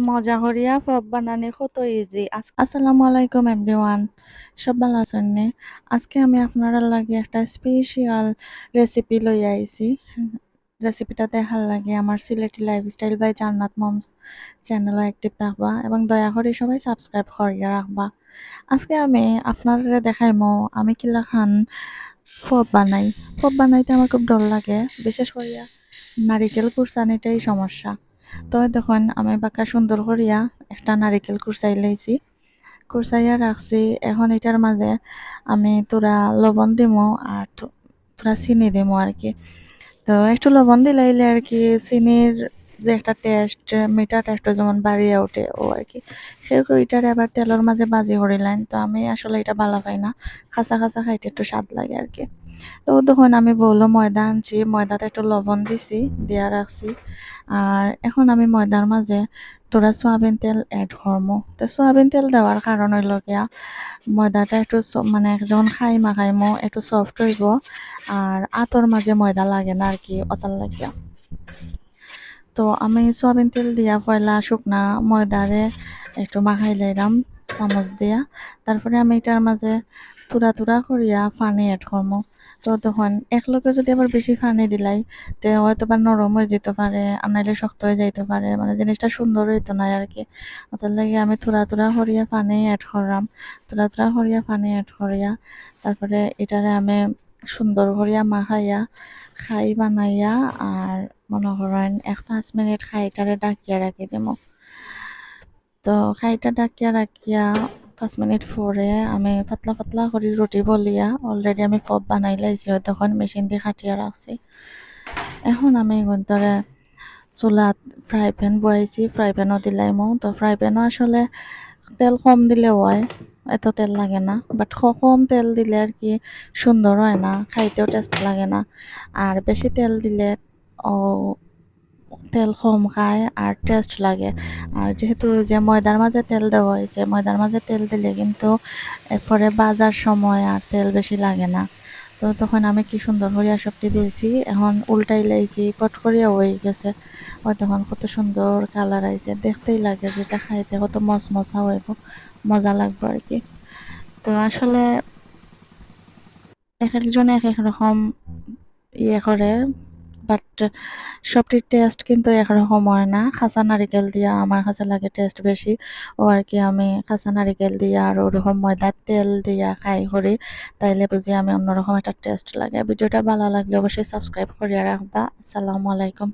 মজা করিয়া ফব বানানি কত ইজি। আসসালামু আলাইকুম এভরিওয়ান, সব ভালো আছেন নে? আজকে আমি আপনারা লাগে একটা স্পেশাল রেসিপি লই আইছি। রেসিপিটা দেখার লাগে আমার সিলেটি লাইফস্টাইল বাই জান্নাত মমস চ্যানেলও অ্যাক্টিভ থাকবা এবং দয়া করে সবাই সাবস্ক্রাইব করিয়া রাখবা। আজকে আমি আপনারা দেখাইমো আমি কিলা খান ফব বানাই। ফব বানাইতে আমার খুব ডর লাগে, বিশেষ করিয়া নারিকেল কুরসানিটাই সমস্যা। তো দেখুন আমি বাঁকা সুন্দর করিয়া একটা নারিকেল কুরসাই লাইছি, কুরসাইয়া রাখছি। এখন এটার মাঝে আমি তোরা লবণ দিমো আর তোরা চিনি দিমো আর কি। তো একটু লবণ দিলাইলে আর কি চিনির যে একটা টেস্ট, মিঠা টেস্ট যেমন বাড়িয়ে ওঠে ও আর কি। সেরকম এটারে আবার তেলের মাঝে বাজি করিলাম। তো আমি আসলে এটা ভালো পাই না, খাসা খাসা খাইতে একটু স্বাদ লাগে আর কি। তো তখন আমি বললো ময়দা আনছি, ময়দাতে একটু লবণ দিছি, দিয়া রাখছি। আর এখন আমি ময়দার মাঝে তোরা সয়াবিন তেল অ্যাড করবো। তো সয়াবিন তেল দেওয়ার কারণ হইল গিয়া ময়দাটা একটু মানে যখন মাখাইমো একটু সফট হইব আর আতর মাঝে ময়দা লাগে না আর কি, অতাল লাগিয়া। তো আমি সয়াবিন তেল দিয়া পয়লা শুকনা ময়দারে একটু মাখাই লাইলাম চামচ দিয়া। তারপরে আমি এটার মাঝে তুরা তুরা করিয়া পানি অ্যাড করবো। তো তখন একলগে যদি আবার বেশি পানি দিলাই তে হয়তো বা নরম হয়ে যেতে পারে, আর নাইলে শক্ত হয়ে যাইতে পারে, মানে জিনিসটা সুন্দর হইতো না আর কি। ওটার লাগে আমি তুরা তুরা করিয়া পানি অ্যাড করলাম, তুরা তুরা করিয়া পানি অ্যাড করিয়া তারপরে এটারে আমি সুন্দর করিয়া মাখাইয়া খাই বানাইয়া আর মনে করেন 1-5 মিনিট খাইটারে ডাকিয়া রাখি দিব। তো খাইটা ডাকিয়া রাখিয়া 5 মিনিট পরে আমি পাতলা পাতলা করে রুটি বলিয়া অলরেডি আমি ফব বানাই লাইছি, তখন মেশিন দিয়ে খাটিয়া রাখছি। এখন আমি ধরে চুলাত ফ্রাই প্যান বয়াইছি, ফ্রাই প্যানও দিলাইমো। তো ফ্রাই প্যানও আসলে তেল কম দিলে হয়, এত তেল লাগে না, বাট কম তেল দিলে আর কি সুন্দর হয় না, খাইতেও টেস্ট লাগে না। আর বেশি তেল দিলে ও তেল কম খায় আর টেস্ট লাগে। আর যেহেতু যে ময়দার মাঝে তেল দেওয়া হয়েছে, ময়দার মাঝে তেল দিলে কিন্তু এরপরে বাজার সময় আর তেল বেশি লাগে না। তো তখন আমি কি সুন্দর করিয়া সবটি দিয়েছি, এখন উল্টাই লাইছি, কট করিয়া হয়ে গেছে। ওই তখন কত সুন্দর কালার আইছে, দেখতেই লাগে যেটা খাইতে কত মচমচা হইব, মজা লাগবে আর কি। তো আসলে এক একজনে এক এক রকম ইয়ে করে, বাট সবটির টেস্ট কিন্তু একরকম হয় না। খাসা নারিকেল দিয়া আমার কাছে লাগে টেস্ট বেশি, ও আর কি আমি খাসা নারিকেল দিয়া আর ওরকম ময়দার তেল দিয়া খাই করি, তাইলে বুঝি আমি অন্যরকম একটা টেস্ট লাগে। ভিডিওটা ভালো লাগলে অবশ্যই সাবস্ক্রাইব করিয়া রাখবা। আসসালামু আলাইকুম।